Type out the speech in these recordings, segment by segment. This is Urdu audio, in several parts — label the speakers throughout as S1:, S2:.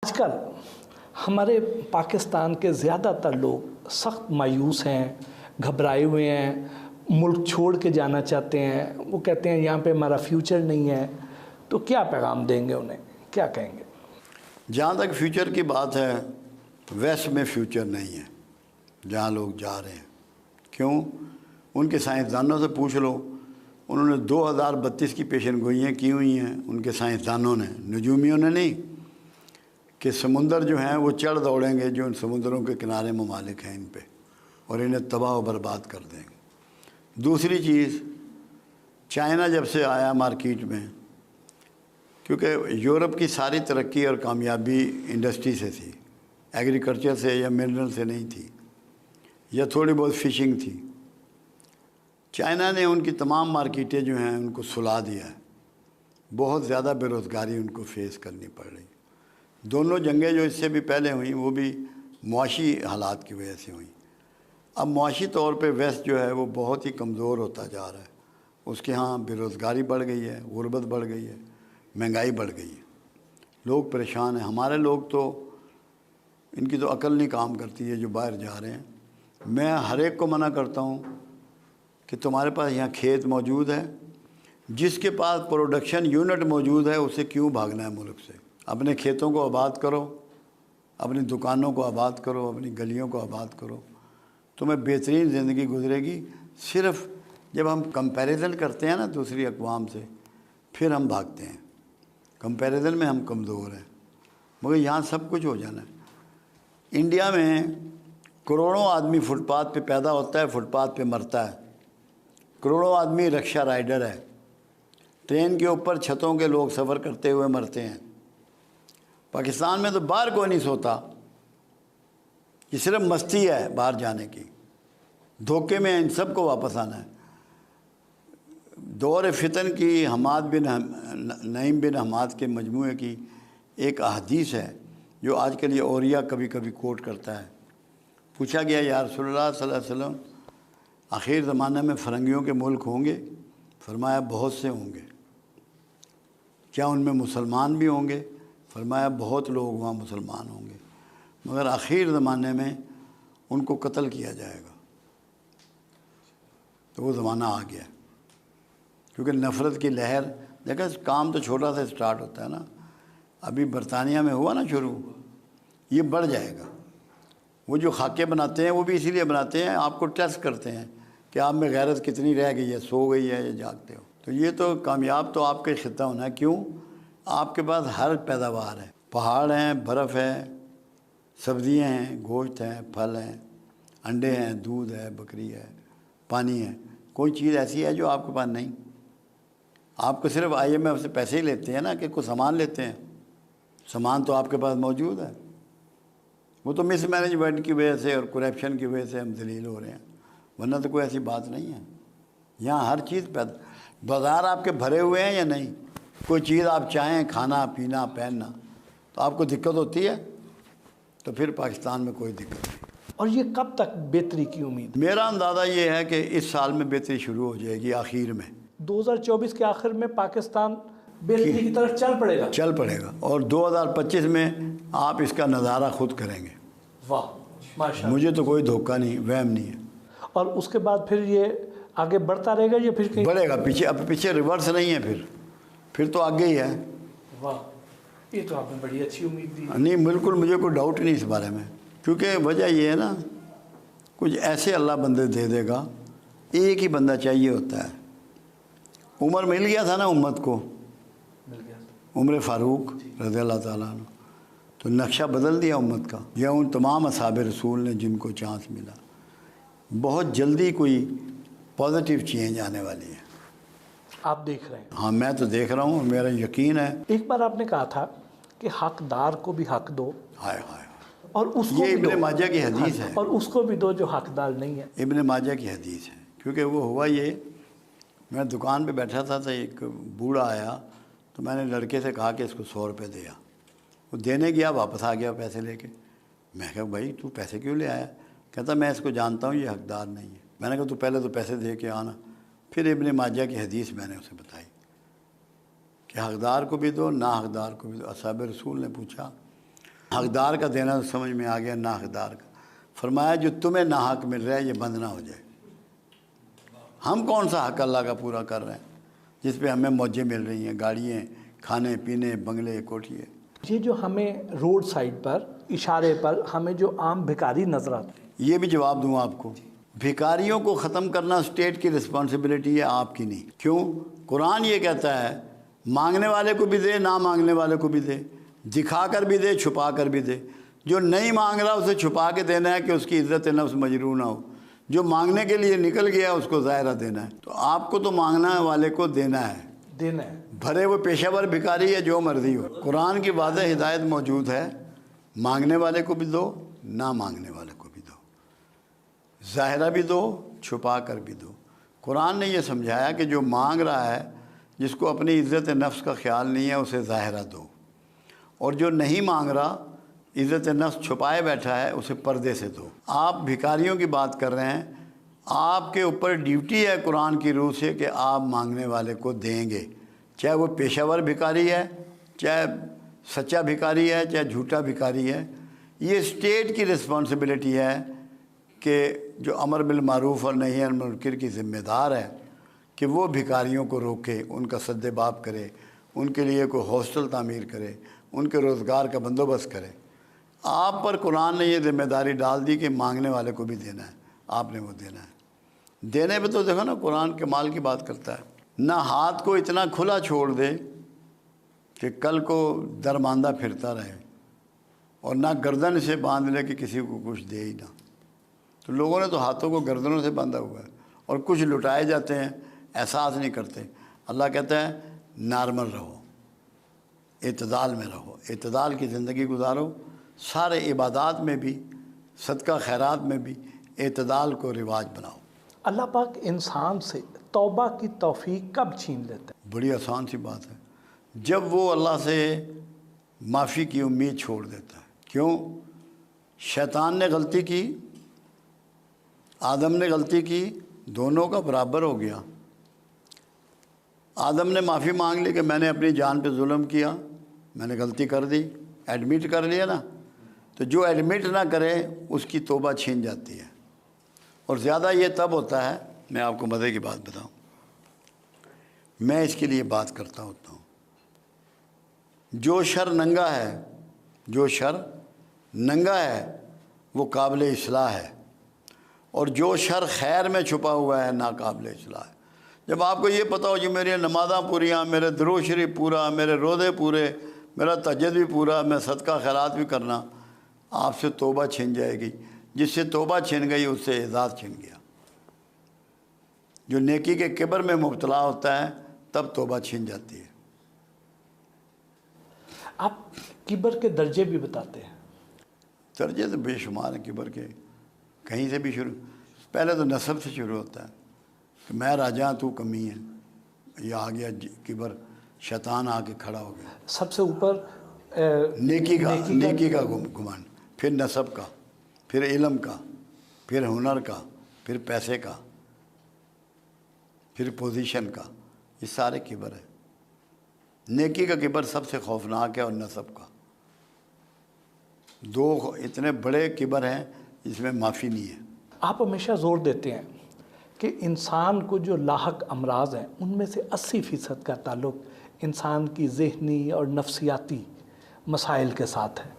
S1: آج کل ہمارے پاکستان کے زیادہ تر لوگ سخت مایوس ہیں، گھبرائے ہوئے ہیں، ملک چھوڑ کے جانا چاہتے ہیں۔ وہ کہتے ہیں یہاں پہ ہمارا فیوچر نہیں ہے۔ تو کیا پیغام دیں گے انہیں، کیا کہیں گے؟
S2: جہاں تک فیوچر کی بات ہے، ویسٹ میں فیوچر نہیں ہے جہاں لوگ جا رہے ہیں۔ کیوں؟ ان کے سائنسدانوں سے پوچھ لو، انہوں نے 2032 کی پیشن گوئیاں کی ہوئی ہیں ان کے سائنسدانوں نے، نجومیوں نے نہیں، کہ سمندر جو ہیں وہ چڑھ دوڑیں گے جو ان سمندروں کے کنارے ممالک ہیں ان پہ، اور انہیں تباہ و برباد کر دیں گے۔ دوسری چیز، چائنا جب سے آیا مارکیٹ میں، کیونکہ یورپ کی ساری ترقی اور کامیابی انڈسٹری سے تھی، ایگریکلچر سے یا منرل سے نہیں تھی، یا تھوڑی بہت فشنگ تھی۔ چائنا نے ان کی تمام مارکیٹیں جو ہیں ان کو سلا دیا ہے، بہت زیادہ بے روزگاری ان کو فیس کرنی پڑ رہی۔ دونوں جنگیں جو اس سے بھی پہلے ہوئیں وہ بھی معاشی حالات کی وجہ سے ہوئیں۔ اب معاشی طور پہ ویسٹ جو ہے وہ بہت ہی کمزور ہوتا جا رہا ہے، اس کے ہاں بے روزگاری بڑھ گئی ہے، غربت بڑھ گئی ہے، مہنگائی بڑھ گئی ہے، لوگ پریشان ہیں۔ ہمارے لوگ تو ان کی تو عقل نہیں کام کرتی ہے جو باہر جا رہے ہیں۔ میں ہر ایک کو منع کرتا ہوں کہ تمہارے پاس یہاں کھیت موجود ہے، جس کے پاس پروڈکشن یونٹ موجود ہے اسے کیوں بھاگنا ہے ملک سے؟ اپنے کھیتوں کو آباد کرو، اپنی دکانوں کو آباد کرو، اپنی گلیوں کو آباد کرو، تمہیں بہترین زندگی گزرے گی۔ صرف جب ہم کمپیریزن کرتے ہیں نا دوسری اقوام سے، پھر ہم بھاگتے ہیں، کمپیریزن میں ہم کمزور ہیں، مگر یہاں سب کچھ ہو جانا ہے۔ انڈیا میں کروڑوں آدمی فٹ پاتھ پہ پیدا ہوتا ہے، فٹ پاتھ پہ مرتا ہے، کروڑوں آدمی رکشہ رائڈر ہے، ٹرین کے اوپر چھتوں کے لوگ سفر کرتے ہوئے مرتے ہیں۔ پاکستان میں تو باہر کوئی نہیں سوتا، یہ صرف مستی ہے باہر جانے کی، دھوکے میں ان سب کو واپس آنا ہے۔ دور فتن کی حماد بن نعیم بن حماد کے مجموعے کی ایک احادیث ہے جو آج کل یہ اوریا کبھی کبھی کوٹ کرتا ہے۔ پوچھا گیا یا رسول اللہ صلی اللہ علیہ وسلم، آخر زمانہ میں فرنگیوں کے ملک ہوں گے؟ فرمایا بہت سے ہوں گے۔ کیا ان میں مسلمان بھی ہوں گے؟ فرمایا بہت لوگ وہاں مسلمان ہوں گے، مگر آخر زمانے میں ان کو قتل کیا جائے گا۔ تو وہ زمانہ آ گیا، کیونکہ نفرت کی لہر، دیکھیں کام تو چھوٹا سا سٹارٹ ہوتا ہے نا، ابھی برطانیہ میں ہوا نا شروع، یہ بڑھ جائے گا۔ وہ جو خاکے بناتے ہیں وہ بھی اسی لیے بناتے ہیں، آپ کو ٹیسٹ کرتے ہیں کہ آپ میں غیرت کتنی رہ گئی ہے، سو گئی ہے یا جاگتے ہو۔ تو یہ تو کامیاب تو آپ کا خطہ ہونا ہے۔ کیوں؟ آپ کے پاس ہر پیداوار ہے، پہاڑ ہیں، برف ہے، سبزیاں ہیں، گوشت ہیں، پھل ہیں، انڈے ہیں، دودھ ہے، بکری ہے، پانی ہے۔ کوئی چیز ایسی ہے جو آپ کے پاس نہیں؟ آپ کو صرف آئی ایم ایف سے پیسے ہی لیتے ہیں نا، کہ کوئی سامان لیتے ہیں، سامان تو آپ کے پاس موجود ہے۔ وہ تو مس مینجمنٹ کی وجہ سے اور کرپشن کی وجہ سے ہم ذلیل ہو رہے ہیں، ورنہ تو کوئی ایسی بات نہیں ہے۔ یہاں ہر چیز بازار آپ کے بھرے ہوئے ہیں یا نہیں؟ کوئی چیز آپ چاہیں، کھانا پینا پہننا، تو آپ کو دقت ہوتی ہے؟ تو پھر پاکستان میں کوئی دقت نہیں۔
S1: اور یہ کب تک بہتری کی امید؟
S2: میرا اندازہ یہ ہے کہ اس سال میں بہتری شروع ہو جائے گی، آخر میں
S1: 2024 کے آخر میں پاکستان بہتری کی طرف چل پڑے گا؟
S2: چل پڑے گا، اور 2025 میں آپ اس کا نظارہ خود کریں گے۔
S1: واہ ماشاء اللہ،
S2: مجھے تو کوئی دھوکہ نہیں، وہم نہیں ہے۔
S1: اور اس کے بعد پھر یہ آگے بڑھتا رہے گا یا پھر کہیں؟
S2: بڑھے گا، پیچھے اب پیچھے ریورس نہیں ہے، پھر تو آگے ہی ہے۔
S1: واہ، یہ تو آپ نے بڑی اچھی امید دی۔
S2: نہیں بالکل، مجھے کوئی ڈاؤٹ نہیں اس بارے میں، کیونکہ وجہ یہ ہے نا، کچھ ایسے اللہ بندے دے دے گا، ایک ہی بندہ چاہیے ہوتا ہے۔ عمر مل گیا تھا نا امت کو،
S1: مل گیا۔
S2: عمر فاروق رضی اللہ تعالیٰ عنہ، تو نقشہ بدل دیا امت کا، یا ان تمام اصحاب رسول نے جن کو چانس ملا۔ بہت جلدی کوئی پازیٹیو چینج آنے والی ہے،
S1: آپ دیکھ رہے ہیں؟
S2: ہاں میں تو دیکھ رہا ہوں، میرا یقین ہے۔
S1: ایک بار آپ نے کہا تھا کہ حقدار کو بھی حق دو،
S2: ہائے ہائے،
S1: اور اس کو
S2: یہ
S1: بھی دو،
S2: ابن ماجہ کی حدیث ہے،
S1: اور اس کو بھی دو جو حقدار نہیں ہے۔
S2: ابن ماجہ کی حدیث ہے، کیونکہ وہ ہوا یہ، میں دکان پہ بیٹھا تھا تو ایک بوڑھا آیا، تو میں نے لڑکے سے کہا کہ اس کو 100 روپے دیا۔ وہ دینے گیا، واپس آ گیا پیسے لے کے۔ میں کہا بھائی تو پیسے کیوں لے آیا؟ کہتا میں اس کو جانتا ہوں، یہ حقدار نہیں ہے۔ میں نے کہا تو پہلے تو پیسے دے کے آنا۔ پھر ابن ماجہ کی حدیث میں نے اسے بتائی کہ حقدار کو بھی دو، نا حقدار کو بھی دو۔ اصحاب رسول نے پوچھا حقدار کا دینا تو سمجھ میں آ گیا، نا حقدار کا۔ فرمایا جو تمہیں ناحق مل رہا ہے یہ بند نہ ہو جائے۔ ہم کون سا حق اللہ کا پورا کر رہے ہیں جس پہ ہمیں موجیں مل رہی ہیں، گاڑیاں، کھانے پینے، بنگلے، کوٹھیے۔
S1: یہ جو ہمیں روڈ سائڈ پر اشارے پر ہمیں جو عام بھکاری نظر آتے ہیں،
S2: یہ بھی جواب دوں آپ کو، بھکاریوں کو ختم کرنا اسٹیٹ کی رسپانسبلٹی ہے، آپ کی نہیں۔ کیوں؟ قرآن یہ کہتا ہے مانگنے والے کو بھی دے، نہ مانگنے والے کو بھی دے، دکھا کر بھی دے، چھپا کر بھی دے۔ جو نہیں مانگ رہا اسے چھپا کے دینا ہے کہ اس کی عزت نفس مجروح نہ ہو، جو مانگنے کے لیے نکل گیا اس کو ظاہرہ دینا ہے۔ تو آپ کو تو مانگنا والے کو دینا ہے، بھرے وہ پیشہ ور بھکاری ہے جو مرضی ہو۔ قرآن کی واضح ہدایت موجود ہے، مانگنے والے کو بھی دو، نہ مانگنے والے کو بھی دو، ظاہرہ بھی دو، چھپا کر بھی دو۔ قرآن نے یہ سمجھایا کہ جو مانگ رہا ہے، جس کو اپنی عزت نفس کا خیال نہیں ہے، اسے ظاہرہ دو، اور جو نہیں مانگ رہا، عزت نفس چھپائے بیٹھا ہے، اسے پردے سے دو۔ آپ بھکاریوں کی بات کر رہے ہیں، آپ کے اوپر ڈیوٹی ہے قرآن کی روح سے کہ آپ مانگنے والے کو دیں گے، چاہے وہ پیشہ ور بھکاری ہے، چاہے سچا بھکاری ہے، چاہے جھوٹا بھکاری ہے۔ یہ اسٹیٹ کی رسپانسبلٹی ہے کہ جو امر بالمعروف اور نہی عن المنکر کی ذمہ دار ہے کہ وہ بھکاریوں کو روکے، ان کا سد باب کرے، ان کے لیے کوئی ہاسٹل تعمیر کرے، ان کے روزگار کا بندوبست کرے۔ آپ پر قرآن نے یہ ذمہ داری ڈال دی کہ مانگنے والے کو بھی دینا ہے، آپ نے وہ دینا ہے۔ دینے پہ تو دیکھو نا، قرآن کمال کی بات کرتا ہے، نہ ہاتھ کو اتنا کھلا چھوڑ دے کہ کل کو درماندہ پھرتا رہے، اور نہ گردن سے باندھ لے کہ کسی کو کچھ دے ہی نہ۔ تو لوگوں نے تو ہاتھوں کو گردنوں سے باندھا ہوا ہے، اور کچھ لٹائے جاتے ہیں، احساس نہیں کرتے۔ اللہ کہتا ہے نارمل رہو، اعتدال میں رہو، اعتدال کی زندگی گزارو، سارے عبادات میں بھی، صدقہ خیرات میں بھی اعتدال کو رواج بناؤ۔
S1: اللہ پاک انسان سے توبہ کی توفیق کب چھین لیتا ہے؟
S2: بڑی آسان سی بات ہے، جب وہ اللہ سے معافی کی امید چھوڑ دیتا ہے۔ کیوں؟ شیطان نے غلطی کی، آدم نے غلطی کی، دونوں کا برابر ہو گیا۔ آدم نے معافی مانگ لی کہ میں نے اپنی جان پہ ظلم کیا، میں نے غلطی کر دی، ایڈمٹ کر لیا نا۔ تو جو ایڈمٹ نہ کرے اس کی توبہ چھین جاتی ہے، اور زیادہ یہ تب ہوتا ہے، میں آپ کو مزے کی بات بتاؤں، میں اس کے لیے بات کرتا ہوتا ہوں، جو شر ننگا ہے، جو شر ننگا ہے وہ قابل اصلاح ہے، اور جو شر خیر میں چھپا ہوا ہے ناقابل اصلاح ہے۔ جب آپ کو یہ پتہ ہو کہ میری نمازاں پوریاں، میرے درود شریف پورا، میرے روزے پورے، میرا تہجد بھی پورا، میں صدقہ خیرات بھی کرنا، آپ سے توبہ چھن جائے گی۔ جس سے توبہ چھن گئی اس سے اعزاز چھن گیا۔ جو نیکی کے کبر میں مبتلا ہوتا ہے تب توبہ چھن جاتی ہے۔
S1: آپ کبر کے درجے بھی بتاتے ہیں۔
S2: درجے تو بے شمار ہیں کبر کے، کہیں سے بھی شروع، پہلے تو نسب سے شروع ہوتا ہے کہ میں راجا تو کمی ہے، یہ آ گیا کبر، شیطان آ کے کھڑا ہو گیا۔
S1: سب سے اوپر
S2: نیکی کا گمان، پھر نسب کا، پھر علم کا، پھر ہنر کا، پھر پیسے کا، پھر پوزیشن کا، یہ سارے کبر ہے۔ نیکی کا کبر سب سے خوفناک ہے، اور نسب کا۔ دو اتنے بڑے کبر ہیں جس میں معافی نہیں ہے۔
S1: آپ ہمیشہ زور دیتے ہیں کہ انسان کو جو لاحق امراض ہیں ان میں سے 80% کا تعلق انسان کی ذہنی اور نفسیاتی مسائل کے ساتھ ہے۔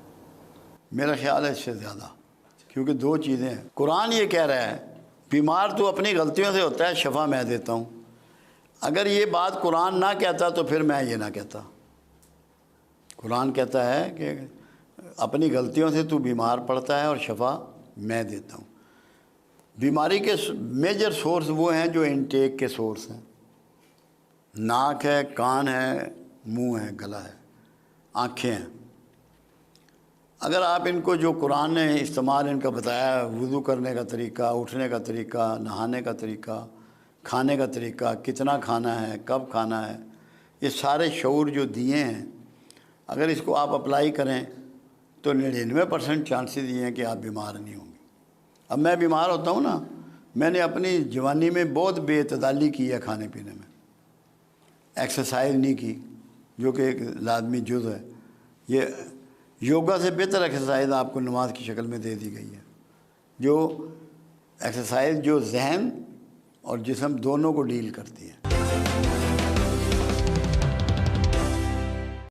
S2: میرا خیال ہے اس سے زیادہ، کیونکہ دو چیزیں ہیں۔ قرآن یہ کہہ رہا ہے بیمار تو اپنی غلطیوں سے ہوتا ہے، شفا میں دیتا ہوں۔ اگر یہ بات قرآن نہ کہتا تو پھر میں یہ نہ کہتا۔ قرآن کہتا ہے کہ اپنی غلطیوں سے تو بیمار پڑتا ہے اور شفا میں دیتا ہوں۔ بیماری کے میجر سورس وہ ہیں جو انٹیک کے سورس ہیں، ناک ہے، کان ہے، منہ ہے، گلا ہے، آنکھیں ہیں۔ اگر آپ ان کو جو قرآن نے استعمال ان کا بتایا، وضو کرنے کا طریقہ، اٹھنے کا طریقہ، نہانے کا طریقہ، کھانے کا طریقہ، کتنا کھانا ہے، کب کھانا ہے، یہ سارے شعور جو دیے ہیں، اگر اس کو آپ اپلائی کریں تو 99% چانسز یہ ہیں کہ آپ بیمار نہیں ہوں گے۔ اب میں بیمار ہوتا ہوں نا، میں نے اپنی جوانی میں بہت بے اعتدالی کی ہے کھانے پینے میں، ایکسرسائز نہیں کی جو کہ ایک لازمی جز ہے، یوگا سے بہتر ایکسرسائز آپ کو نماز کی شکل میں دے دی گئی ہے، جو ایکسرسائز جو ذہن اور جسم دونوں کو ڈیل کرتی ہے۔